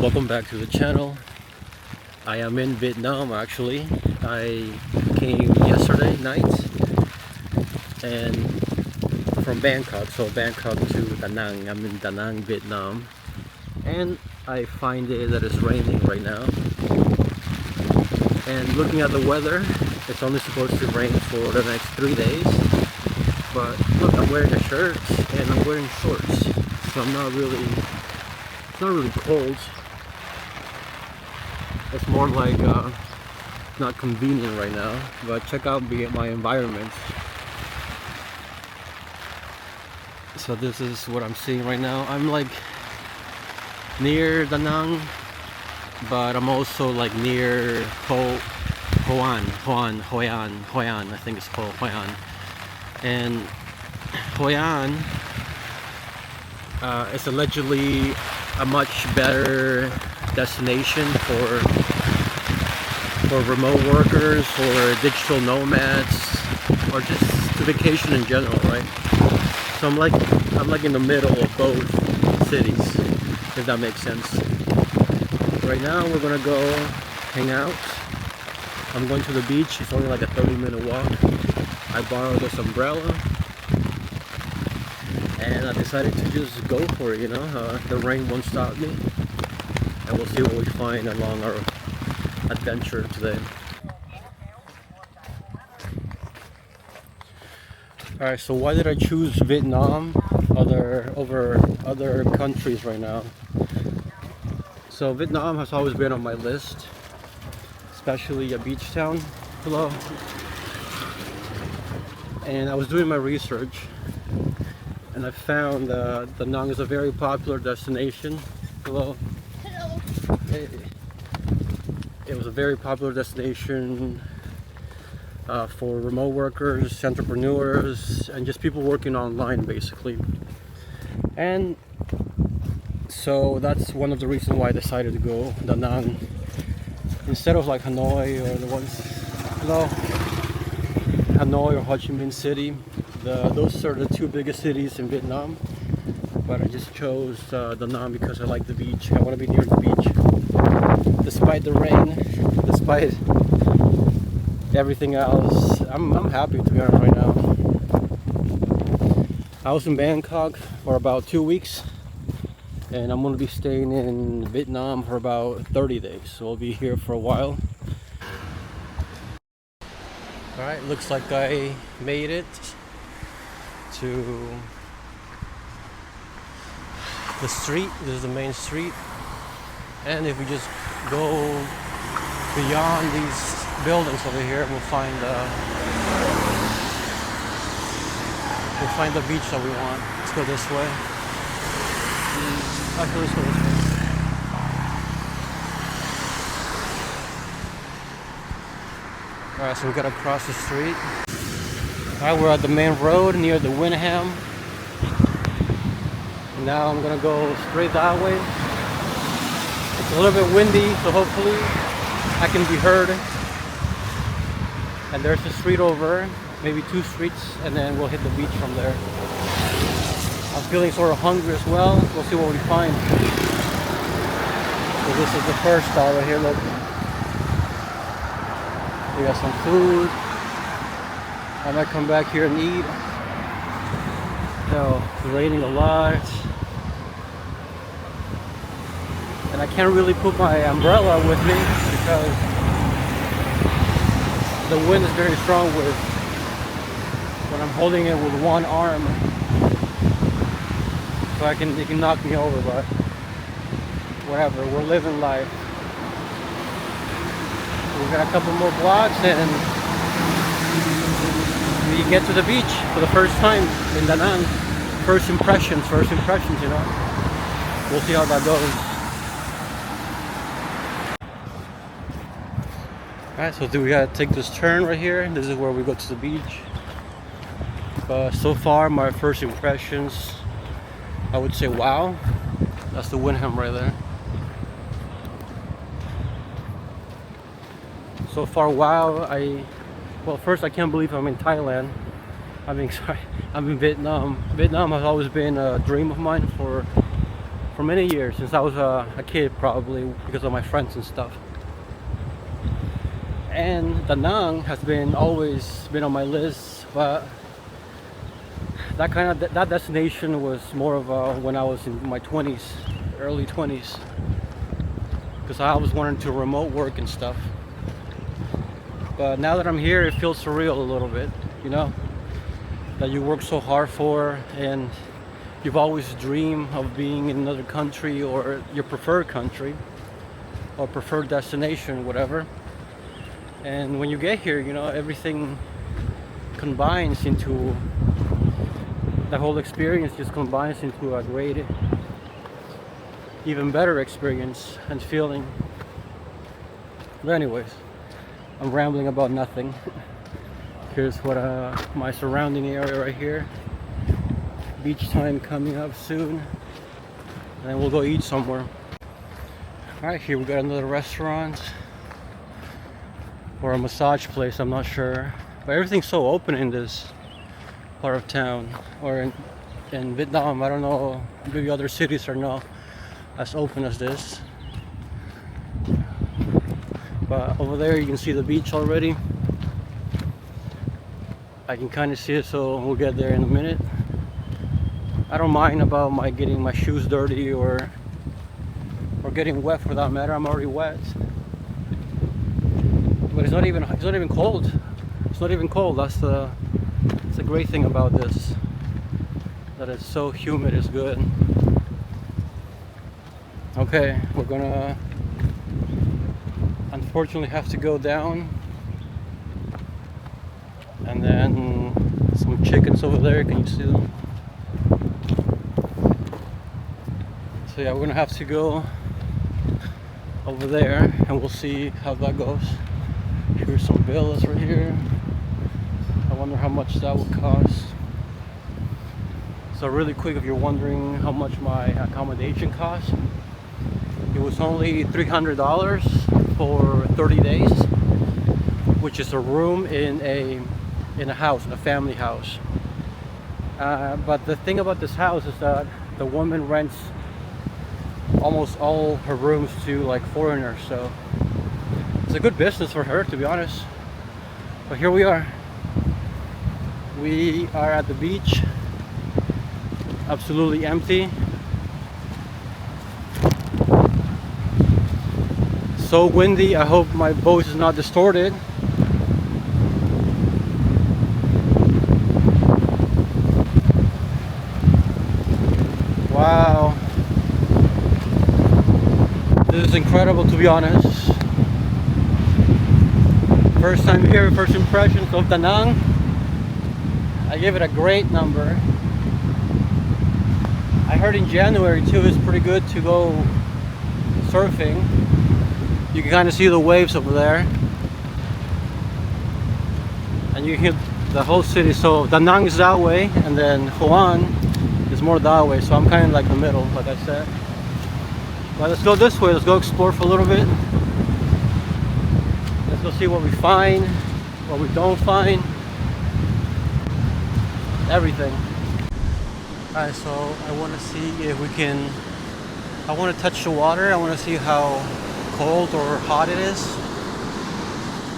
Welcome back to the channel. I am in Vietnam actually. I came yesterday night and from Bangkok, so Bangkok to Da Nang. I'm in Da Nang, Vietnam, and I find that it's raining right now. And looking at the weather, it's only supposed to rain for the next 3 days. But look, I'm wearing a shirt and I'm wearing shorts, so it's not really cold. It's more like not convenient right now, but check out my environment. So this is what I'm seeing right now. I'm like near Da Nang, but I'm also like near Hoi An, I think it's called Hoi An. And Hoi An is allegedly a much better destination for remote workers, for digital nomads, or just to vacation in general, right? So I'm like in the middle of both cities, if that makes sense. Right now we're gonna go hang out. I'm going to the beach. It's only like a 30-minute walk. I borrowed this umbrella and I decided to just go for it, you know. The rain won't stop me, and we'll see what we find along our adventure today. Alright, so why did I choose Vietnam over other countries right now? So Vietnam has always been on my list, especially a beach town. Hello. And I was doing my research and I found Da Nang is a very popular destination. Hello. It was a very popular destination for remote workers, entrepreneurs, and just people working online basically. And so that's one of the reasons why I decided to go Da Nang instead of like Hanoi or the ones, Hanoi or Ho Chi Minh City. Those are the two biggest cities in Vietnam, but I just chose Da Nang because I like the beach. I want to be near the beach. Despite the rain, despite everything else, I'm happy to be honest right now. I was in Bangkok for about 2 weeks, and I'm going to be staying in Vietnam for about 30 days, so I'll be here for a while. Alright, looks like I made it to the street. This is the main street, and if we just go beyond these buildings over here, we'll find the beach that we want. Let's go this way. Actually, let's go this way. Alright, so we gotta cross the street. Alright, we're at the main road near the Winham. Now I'm gonna go straight that way. It's a little bit windy, so hopefully I can be heard. And there's a street over, maybe 2 streets, and then we'll hit the beach from there. I'm feeling sort of hungry as well. We'll see what we find. So this is the first stop right here, look. We got some food. I might come back here and eat. It's raining a lot. And I can't really put my umbrella with me because the wind is very strong when I'm holding it with one arm. So it can knock me over, but whatever, we're living life. We've got a couple more blocks and we get to the beach for the first time in Da Nang. First impressions, you know. We'll see how that goes. Alright, so we gotta take this turn right here. This is where we go to the beach. But so far, my first impressions, I would say wow. That's the Winham right there. So far, wow. Well, first, I can't believe I'm in Thailand. I'm in Vietnam. Vietnam has always been a dream of mine for for many years, since I was a kid, probably because of my friends and stuff. And Da Nang has been always been on my list, but that destination was more of when I was in my 20s, early 20s, because I always wanted to remote work and stuff. But now that I'm here, it feels surreal a little bit, you know, that you work so hard for, and you've always dreamed of being in another country, or your preferred country or preferred destination, whatever. And when you get here, you know, everything combines into, the whole experience just combines into a great, even better experience and feeling. But anyways, I'm rambling about nothing. Here's what my surrounding area right here. Beach time coming up soon, and we'll go eat somewhere. Alright, here we got another restaurant or a massage place, I'm not sure, but everything's so open in this part of town, or in Vietnam. I don't know, maybe other cities are not as open as this, but over there you can see the beach already. I can kind of see it, so we'll get there in a minute. I don't mind about getting my shoes dirty or getting wet, for that matter. I'm already wet, but it's not even cold. It's not even cold. That's the great thing about this, that it's so humid. It's good. Okay, we're gonna unfortunately have to go down, and then some chickens over there. Can you see them? So yeah, we're gonna have to go over there, and we'll see how that goes. Here's some villas right here. I wonder how much that would cost. So really quick, if you're wondering how much my accommodation cost, it was only $300 for 30 days, which is a room in a house, in a family house. But the thing about this house is that the woman rents almost all her rooms to like foreigners, so it's a good business for her, to be honest. But here we are. We are at the beach, absolutely empty. So windy. I hope my voice is not distorted. Wow, this is incredible, to be honest. First time here, first impressions of Da Nang. I give it a great number. I heard in January too is pretty good to go surfing. You can kind of see the waves over there, and you can hear the whole city. So Da Nang is that way, and then Ho An is more that way. So I'm kind of like the middle, like I said. But let's go this way. Let's go explore for a little bit. Let's go see what we find, what we don't find. Everything. Alright, so I want to see if we can, I want to touch the water. I want to see how cold or hot it is.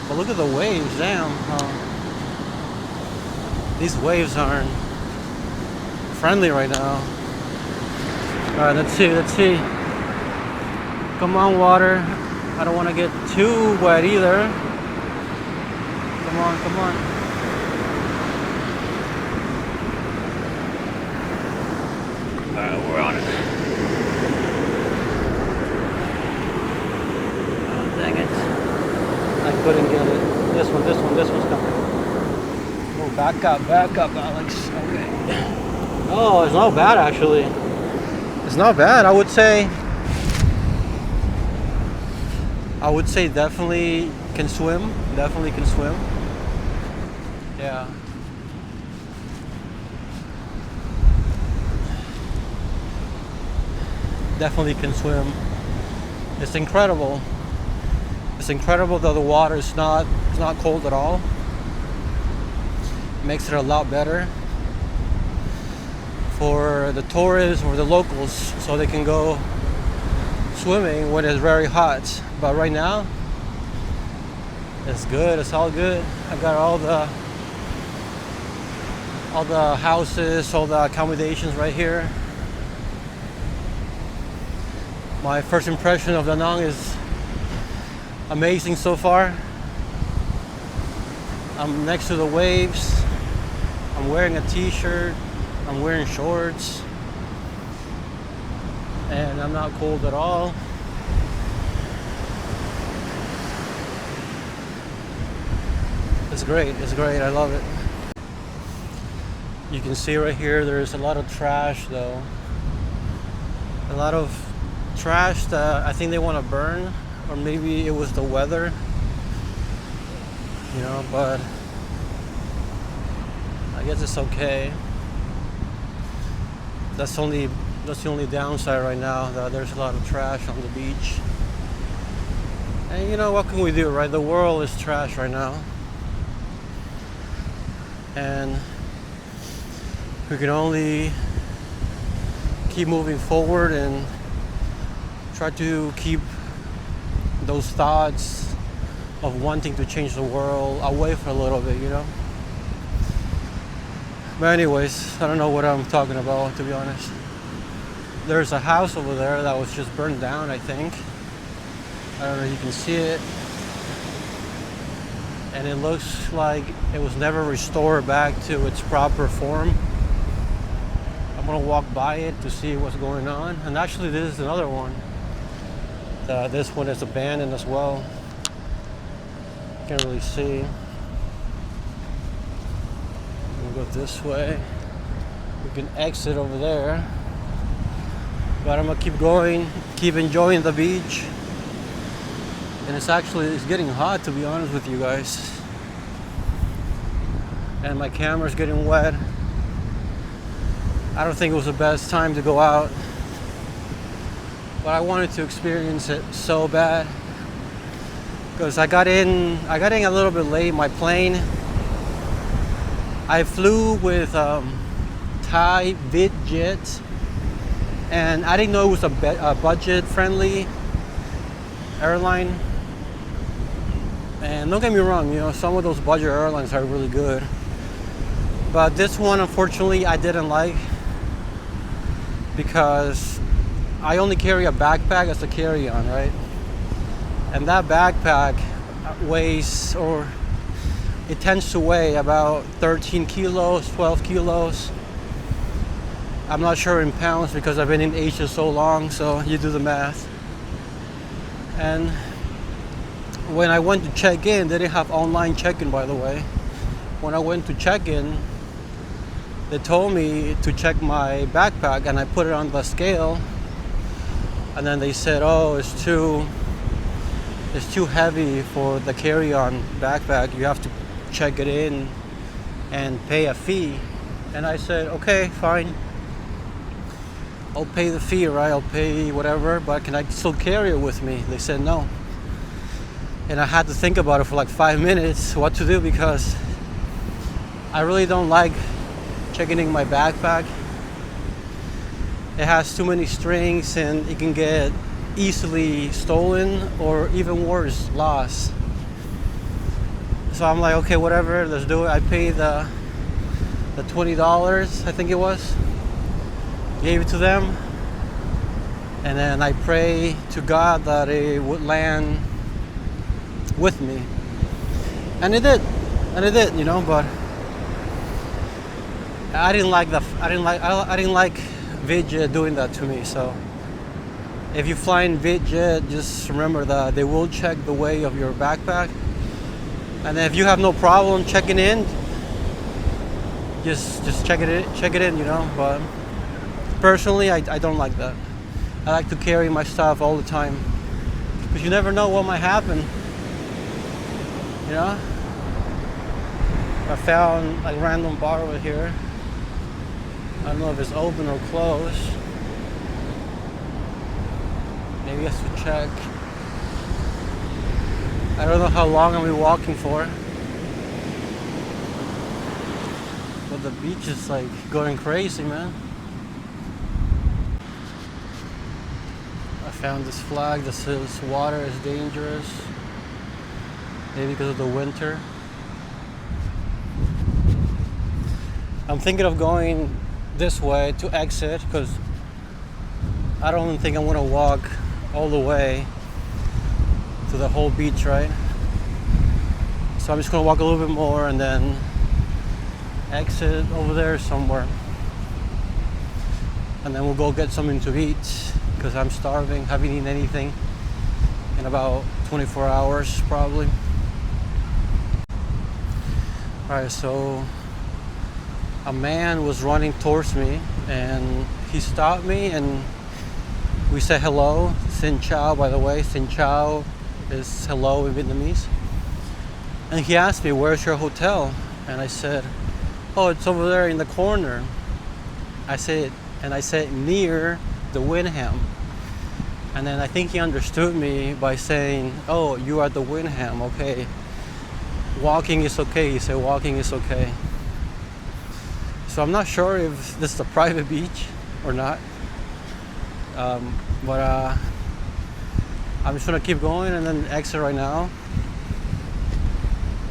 But look at the waves, damn. These waves aren't friendly right now. Alright, let's see. Come on, water. I don't want to get too wet either. Come on. Alright, we're on it. Oh, dang it. I couldn't get it. This one's coming. Oh, back up, Alex. Okay. Oh, it's not bad actually. It's not bad. I would say definitely can swim. Yeah. Definitely can swim. It's incredible. It's incredible that the water is not cold at all. It makes it a lot better for the tourists or the locals so they can go swimming when it's very hot. But right now, it's good. It's all good. I got all the houses, all the accommodations right here. My first impression of Da Nang is amazing so far. I'm next to the waves. I'm wearing a t-shirt. I'm wearing shorts. And I'm not cold at all. It's great. It's great. I love it. You can see right here there's a lot of trash though. A lot of trash that I think they want to burn, or maybe it was the weather, you know, but I guess it's okay. That's the only downside right now, that there's a lot of trash on the beach. And you know, what can we do, right? The world is trash right now. And we can only keep moving forward and try to keep those thoughts of wanting to change the world away for a little bit, you know? But anyways, I don't know what I'm talking about, to be honest. There's a house over there that was just burned down, I think. I don't know if you can see it. And it looks like it was never restored back to its proper form. I'm gonna walk by it to see what's going on. And actually this is another one. This one is abandoned as well. Can't really see. We'll go this way. We can exit over there. But I'm gonna keep going, keep enjoying the beach. And it's getting hot, to be honest with you guys. And my camera's getting wet. I don't think it was the best time to go out. But I wanted to experience it so bad. Because I got in a little bit late. My plane, I flew with Thai VietJet. And I didn't know it was a budget-friendly airline. And don't get me wrong, you know, some of those budget airlines are really good. But this one, unfortunately, I didn't like, because I only carry a backpack as a carry-on, right? And that backpack weighs, or it tends to weigh about 13 kilos, 12 kilos. I'm not sure in pounds because I've been in Asia so long, so you do the math. And when I went to check in, they didn't have online check-in, by the way. When I went to check in, they told me to check my backpack, and I put it on the scale. And then they said, oh, it's too heavy for the carry-on backpack. You have to check it in and pay a fee. And I said, okay, fine. I'll pay the fee, right? I'll pay whatever, but can I still carry it with me? They said no. And I had to think about it for like 5 minutes what to do, because I really don't like checking in my backpack. It has too many strings and it can get easily stolen, or even worse, lost. So I'm like, okay, whatever, let's do it. I paid the $20, I think it was. Gave it to them. And then I pray to God that it would land with me. And it did. And it did, you know, but I didn't like VietJet doing that to me. So if you fly in VietJet, just remember that they will check the weight of your backpack. And then if you have no problem checking in, just check it in, you know. But personally, I don't like that. I like to carry my stuff all the time, because you never know what might happen, you know. I found a random bar over here. I don't know if it's open or closed. Maybe I have to check. I don't know how long I'll be walking for. But the beach is like going crazy, man. Found this flag that says water is dangerous. Maybe because of the winter. I'm thinking of going this way to exit because I don't think I'm gonna walk all the way to the whole beach, right? So I'm just gonna walk a little bit more and then exit over there somewhere. And then we'll go get something to eat because I'm starving. Haven't eaten anything in about 24 hours probably. Alright, so a man was running towards me and he stopped me and we said hello. Xin chào, by the way. Xin chào is hello in Vietnamese. And he asked me, where's your hotel? And I said, oh, it's over there in the corner. I said near the Wyndham. And then I think he understood me by saying, oh, you are at the Wyndham, okay. Walking is okay, he said walking is okay. So I'm not sure if this is a private beach or not. But I'm just gonna keep going and then exit right now.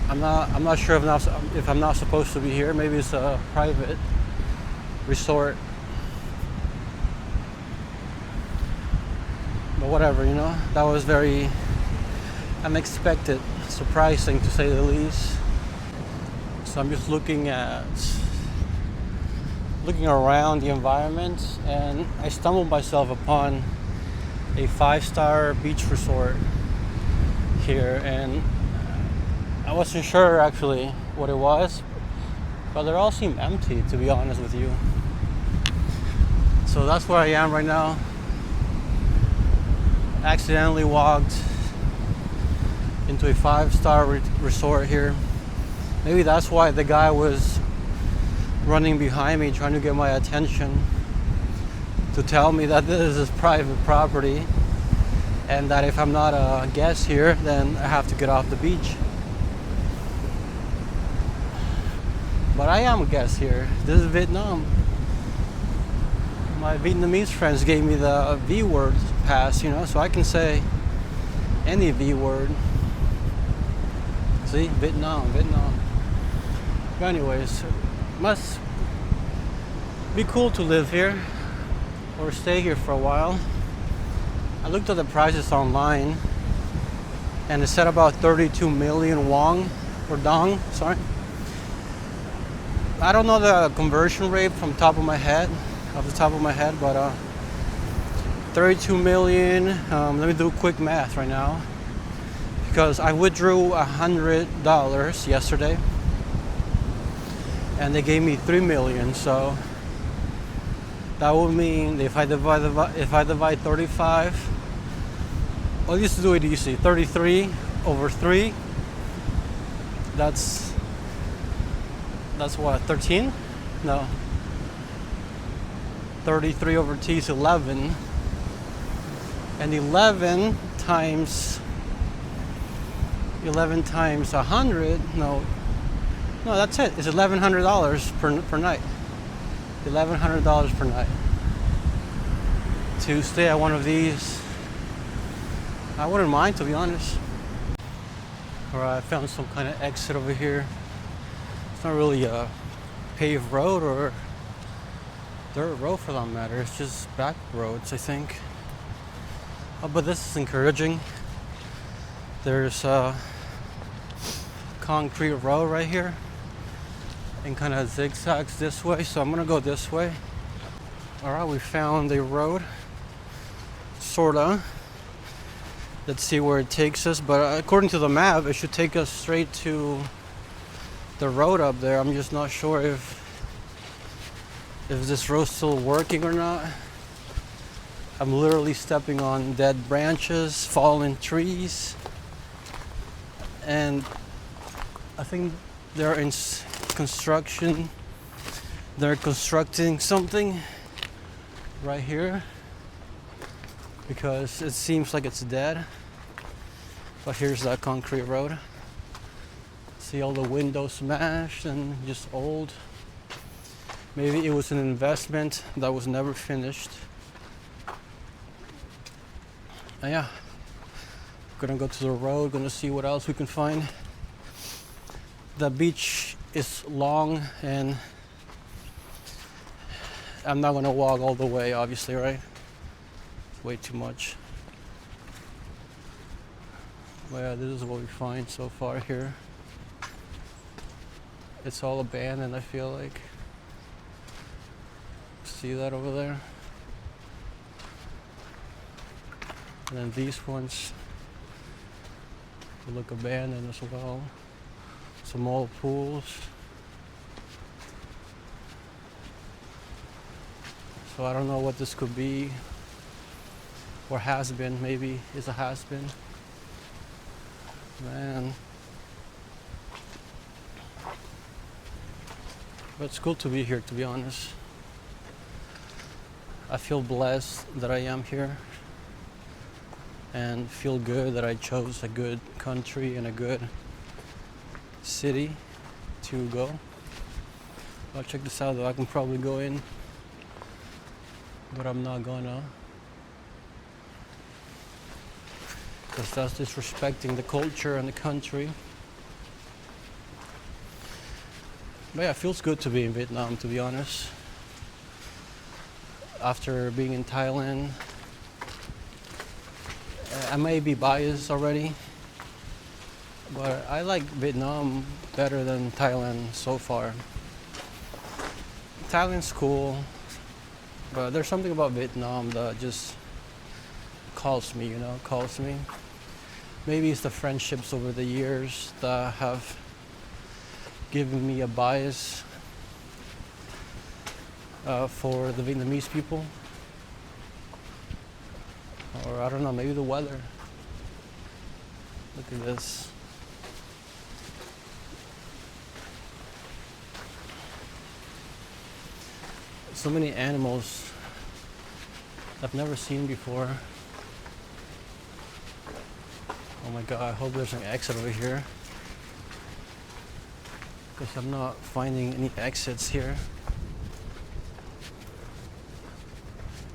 I'm not sure if I'm not supposed to be here. Maybe it's a private resort. But whatever, you know, that was very unexpected, surprising to say the least. So I'm just looking around the environment and I stumbled myself upon a 5-star beach resort here, and I wasn't sure actually what it was, but they all seem empty, to be honest with you. So that's where I am right now. Accidentally walked into a 5-star resort here. Maybe that's why the guy was running behind me trying to get my attention, to tell me that this is private property and that if I'm not a guest here then I have to get off the beach. But I am a guest here. This is Vietnam. My Vietnamese friends gave me the V word pass, you know, so I can say any V word. See, Vietnam. But anyways, must be cool to live here or stay here for a while. I looked at the prices online and it said about 32 million won or dong, sorry. I don't know the conversion rate off the top of my head, but 32 million, let me do quick math right now, because I withdrew $100 yesterday and they gave me 3 million, so that would mean if I divide 35, well, just to do it easy, 33 over 3, that's what, 13? No. 33 over t is 11. And 11 times 100, no, that's it. It's $1,100 per night. $1,100 per night. To stay at one of these, I wouldn't mind, to be honest. Alright, I found some kind of exit over here. It's not really a paved road or dirt road for that matter. It's just back roads, I think. But this is encouraging. There's a concrete road right here and kind of zigzags this way, so I'm gonna go this way. Alright, we found a road, sorta. Let's see where it takes us, but according to the map it should take us straight to the road up there. I'm just not sure if this road's still working or not. I'm literally stepping on dead branches, fallen trees, and I think they're in construction. They're constructing something right here because it seems like it's dead. But here's that concrete road. See all the windows smashed and just old. Maybe it was an investment that was never finished. Yeah, gonna go to the road, gonna see what else we can find. The beach is long and I'm not gonna walk all the way, obviously, right? It's way too much. But yeah, this is what we find so far here. It's all abandoned, I feel like. See that over there? And then these ones look abandoned as well. Some old pools. So I don't know what this could be. Or has been, maybe is a has been. Man. But it's cool to be here, to be honest. I feel blessed that I am here and feel good that I chose a good country and a good city to go. I'll check this out though. I can probably go in, but I'm not gonna, because that's disrespecting the culture and the country. But yeah, it feels good to be in Vietnam, to be honest. After being in Thailand, I may be biased already, but I like Vietnam better than Thailand so far. Thailand's cool, but there's something about Vietnam that just calls me, calls me. Maybe it's the friendships over the years that have given me a bias for the Vietnamese people. Or I don't know, maybe the weather. Look at this. So many animals I've never seen before. Oh my god, I hope there's an exit over here, because I'm not finding any exits here.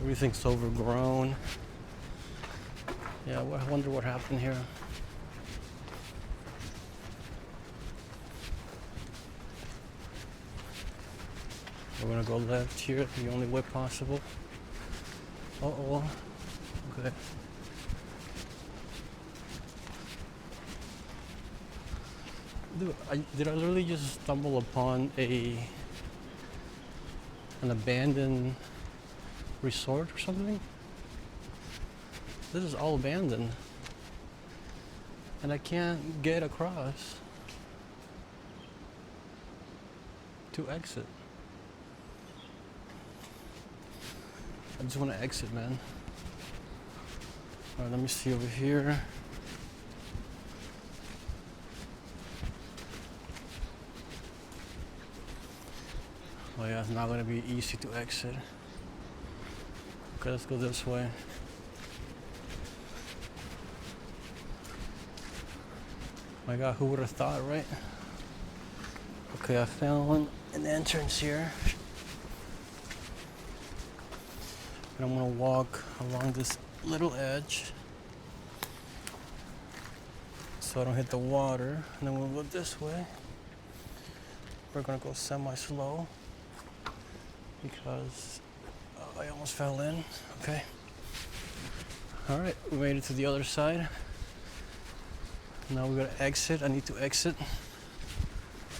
Everything's overgrown. Yeah, I wonder what happened here. We're gonna go left here, the only way possible. Uh-oh. Okay. Dude, did I literally just stumble upon an abandoned resort or something? This is all abandoned. And I can't get across to exit. I just want to exit, man. Alright, let me see over here. Oh yeah, it's not going to be easy to exit. Okay, let's go this way. My god, who would have thought, right? Okay, I found an entrance here. And I'm gonna walk along this little edge so I don't hit the water. And then we'll go this way. We're gonna go semi-slow because I almost fell in. Okay. All right, we made it to the other side. Now we gotta exit. I need to exit.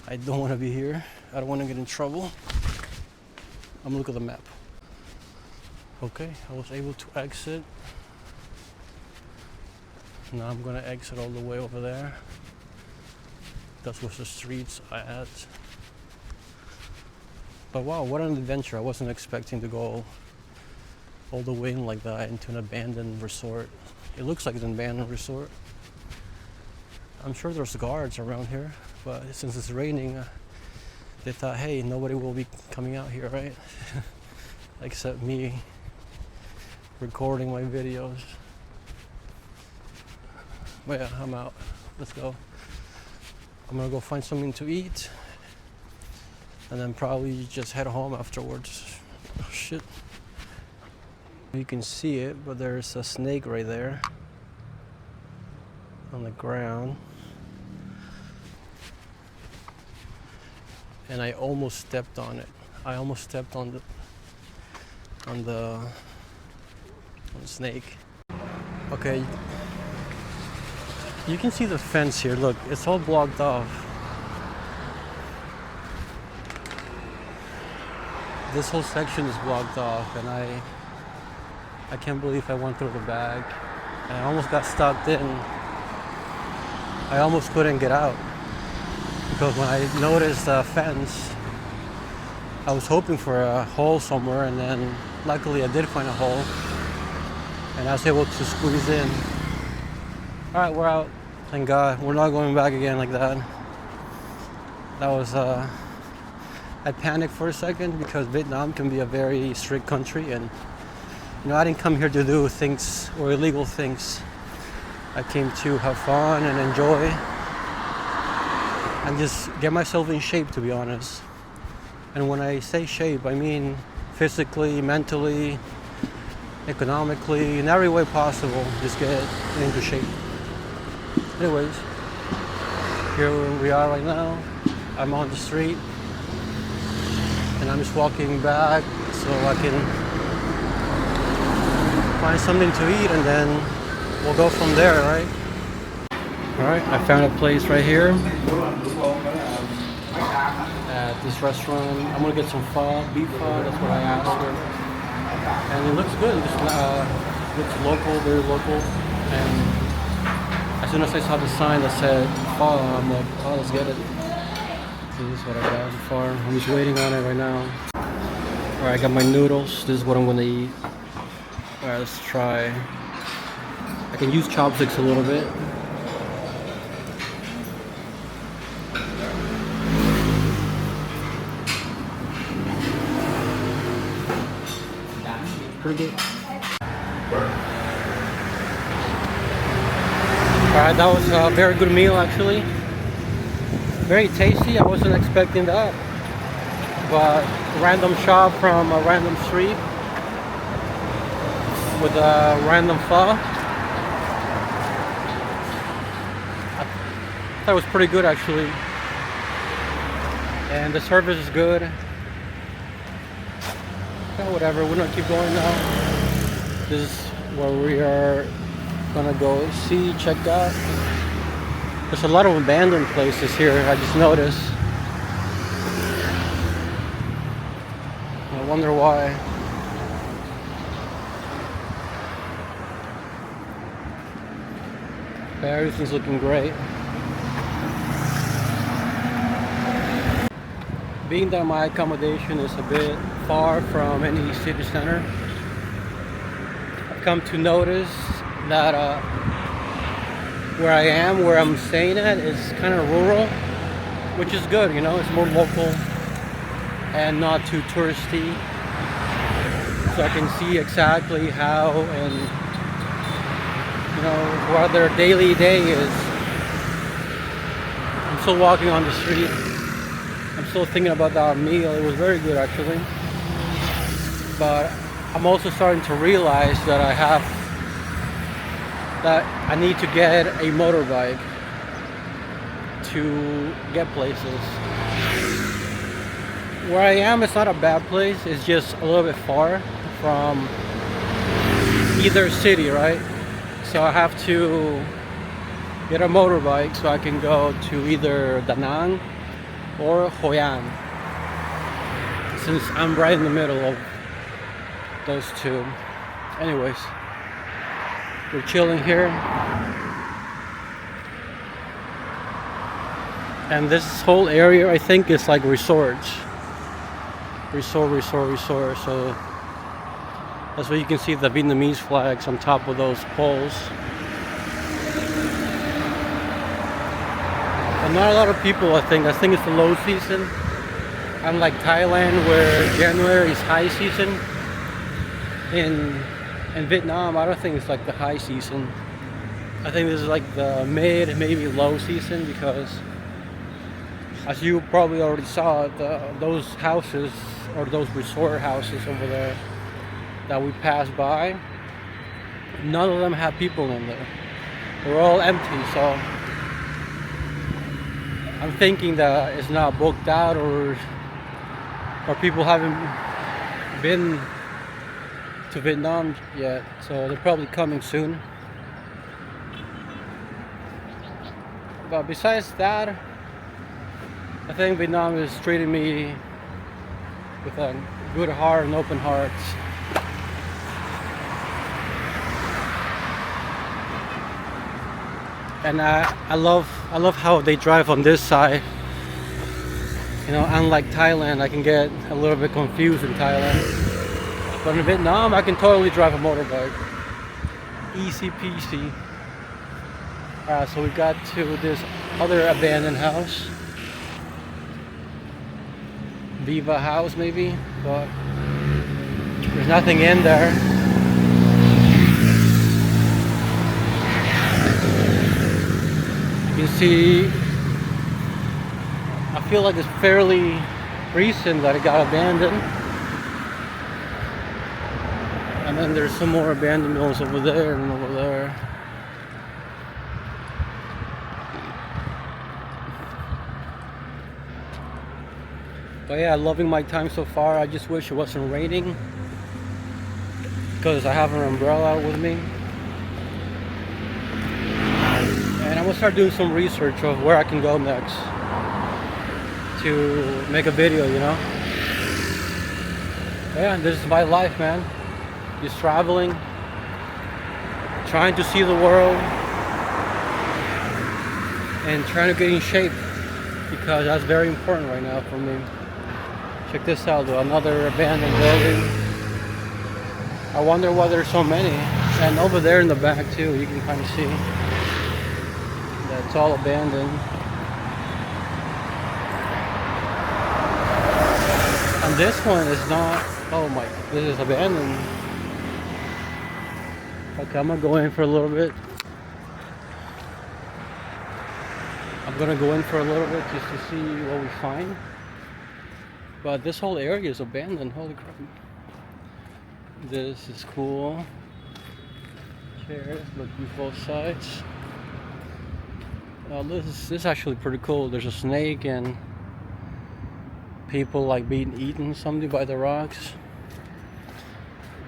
I don't want to be here. I don't want to get in trouble. I'm gonna look at the map. Okay, I was able to exit. Now I'm gonna exit all the way over there. That was the streets I had. But wow, what an adventure. I wasn't expecting to go all the way in like that into an abandoned resort. It looks like an abandoned resort. I'm sure there's guards around here, but since it's raining, they thought, hey, nobody will be coming out here, right? Except me recording my videos. But yeah, I'm out. Let's go. I'm gonna go find something to eat and then probably just head home afterwards. Oh shit. You can see it, but there's a snake right there on the ground. And I almost stepped on it. I almost stepped on the snake. Okay, you can see the fence here. Look, it's all blocked off. This whole section is blocked off, and I can't believe I went through the bag. And I almost got stuck in. I almost couldn't get out because when I noticed the fence, I was hoping for a hole somewhere, and then luckily I did find a hole, and I was able to squeeze in. All right, we're out. Thank God. We're not going back again like that. That was I panicked for a second because Vietnam can be a very strict country, and you know, I didn't come here to do things or illegal things. I came to have fun and enjoy and just get myself in shape, to be honest. And when I say shape, I mean physically, mentally, economically, in every way possible, just get into shape. Anyways, here we are right now. I'm on the street and I'm just walking back so I can find something to eat, and then we'll go from there, right? Alright, I found a place right here at this restaurant. I'm gonna get some pho, beef pho, that's what I asked for. And it looks good, it just looks local, very local. And as soon as I saw the sign that said pho, I'm like, oh, let's get it. This is what I got so far. I'm just waiting on it right now. Alright, I got my noodles. This is what I'm gonna eat. Alright, let's try. I can use chopsticks a little bit. Pretty good. Alright, that was a very good meal actually. Very tasty, I wasn't expecting that. But random shop from a random street with a random pho. That was pretty good actually. And the service is good. Yeah, whatever, we're gonna keep going now. This is where we are gonna go see, check out. There's a lot of abandoned places here, I just noticed. I wonder why. But everything's looking great. Being that my accommodation is a bit far from any city center, I've come to notice that where I am, where I'm staying at, is kind of rural, which is good, you know, it's more local and not too touristy. So I can see exactly how and, you know, what their daily day is. I'm still walking on the street. I'm still thinking about that meal. It was very good actually. But I'm also starting to realize that I need to get a motorbike to get places. Where I am, it's not a bad place. It's just a little bit far from either city, right? So I have to get a motorbike so I can go to either Da Nang or Hoi An, since I'm right in the middle of those two. Anyways, we're chilling here, and this whole area I think is like resorts. Resort. So that's where you can see the Vietnamese flags on top of those poles. And not a lot of people, I think it's the low season. Unlike Thailand, where January is high season, in Vietnam, I don't think it's like the high season. I think this is like the mid, maybe low season, because as you probably already saw, those houses, or those resort houses over there, that we passed by, none of them had people in there. They were all empty, so I'm thinking that it's not booked out, or people haven't been to Vietnam yet, so they're probably coming soon. But besides that, I think Vietnam is treating me with a good heart and open hearts. And I love how they drive on this side. You know, unlike Thailand, I can get a little bit confused in Thailand. But in Vietnam, I can totally drive a motorbike. Easy peasy. So we got to this other abandoned house. Viva house maybe, but there's nothing in there. You can see, I feel like it's fairly recent that it got abandoned. And then there's some more abandoned buildings over there and over there. But yeah, loving my time so far. I just wish it wasn't raining, because I have an umbrella with me. And I'm gonna start doing some research of where I can go next to make a video, you know. But yeah, this is my life, man. Just traveling, trying to see the world, and trying to get in shape, because that's very important right now for me. Check this out though, another abandoned building. I wonder why there's so many. And over there in the back too, you can kind of see that it's all abandoned. And this one is not, oh my, this is abandoned. Okay, I'm gonna go in for a little bit. I'm gonna go in for a little bit just to see what we find. But this whole area is abandoned, holy crap. This is cool. Chairs, look at both sides. This is actually pretty cool. There's a snake and people like being eaten something by the rocks.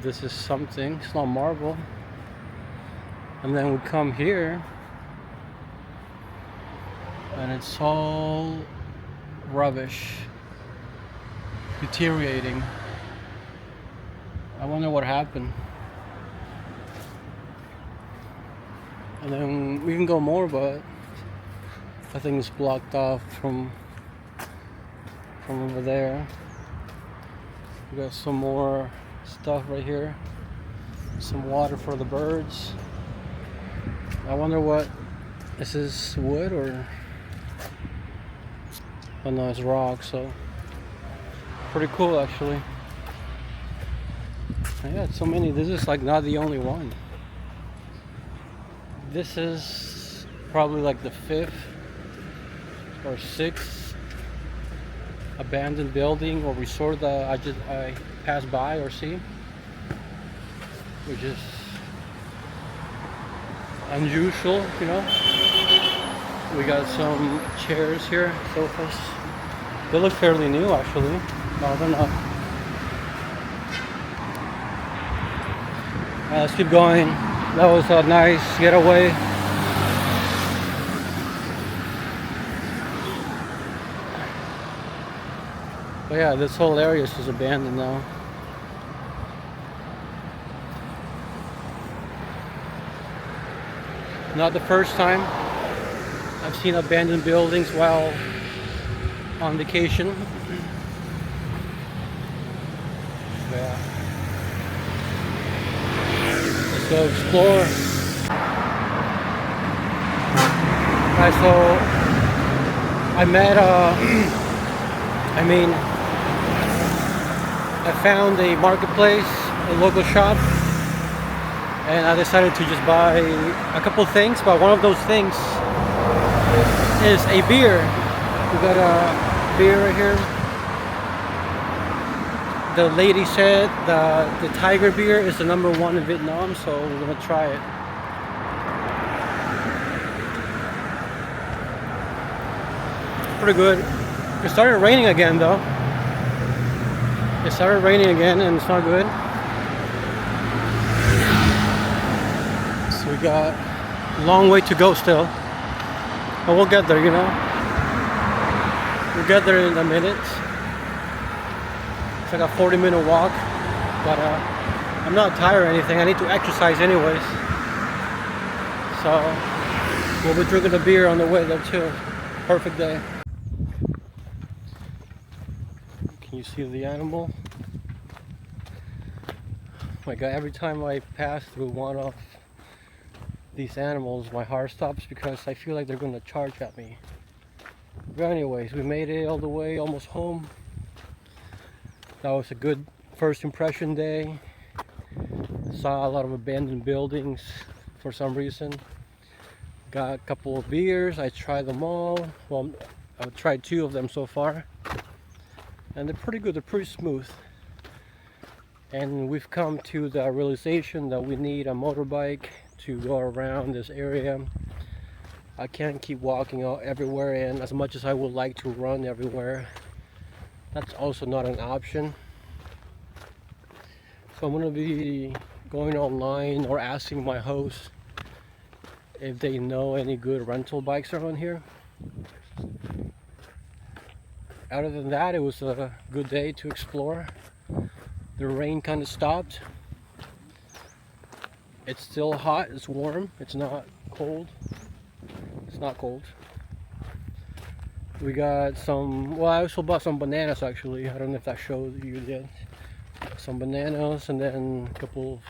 This is something, it's not marble. And then we come here and it's all rubbish, deteriorating. I wonder what happened. And then we can go more, but I think it's blocked off from over there. We got some more stuff right here. Some water for the birds. I wonder what, is this wood or, oh no, it's rock, so pretty cool actually. Yeah, so many. This is like not the only one. This is probably like the 5th or 6th abandoned building or resort that I passed by or see, which is unusual, you know. We got some chairs here, sofas. They look fairly new actually. No, they're not. Let's keep going. That was a nice getaway. But yeah, this whole area is just abandoned now. Not the first time I've seen abandoned buildings while on vacation. Yeah. Let's go explore. Alright, so I found a marketplace, a local shop, and I decided to just buy a couple things, but one of those things is a beer. We got a beer right here. the lady said the Tiger beer is the #1 in Vietnam, so we're gonna try it. Pretty good. It started raining again though. It started raining again and it's not good. So we got a long way to go still. But we'll get there, you know. We'll get there in a minute. It's like a 40-minute walk. But I'm not tired or anything. I need to exercise anyways. So we'll be drinking a beer on the way there too. Perfect day. Can you see the animal? Oh my god, every time I pass through one of these animals, my heart stops because I feel like they're gonna charge at me. But anyways, we made it all the way, almost home. That was a good first impression day. Saw a lot of abandoned buildings for some reason. Got a couple of beers, I tried them all. Well, I've tried 2 of them so far. And they're pretty good, they're pretty smooth. And we've come to the realization that we need a motorbike to go around this area. I can't keep walking out everywhere, and as much as I would like to run everywhere, that's also not an option. So I'm going to be going online or asking my host if they know any good rental bikes around here. Other than that, it was a good day to explore. The rain kind of stopped. It's still hot, it's warm, it's not cold. It's not cold. We got some, well, I also bought some bananas actually. I don't know if that showed you yet. Some bananas and then a couple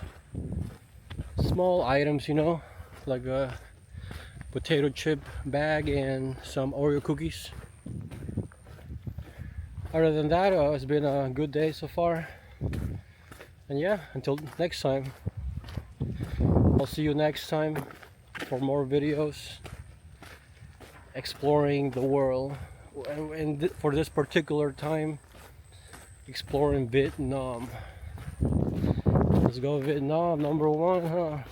of small items, you know, like a potato chip bag and some Oreo cookies. Other than that, it's been a good day so far. And yeah, until next time. I'll see you next time for more videos exploring the world, and for this particular time, exploring Vietnam. Let's go Vietnam, #1, huh?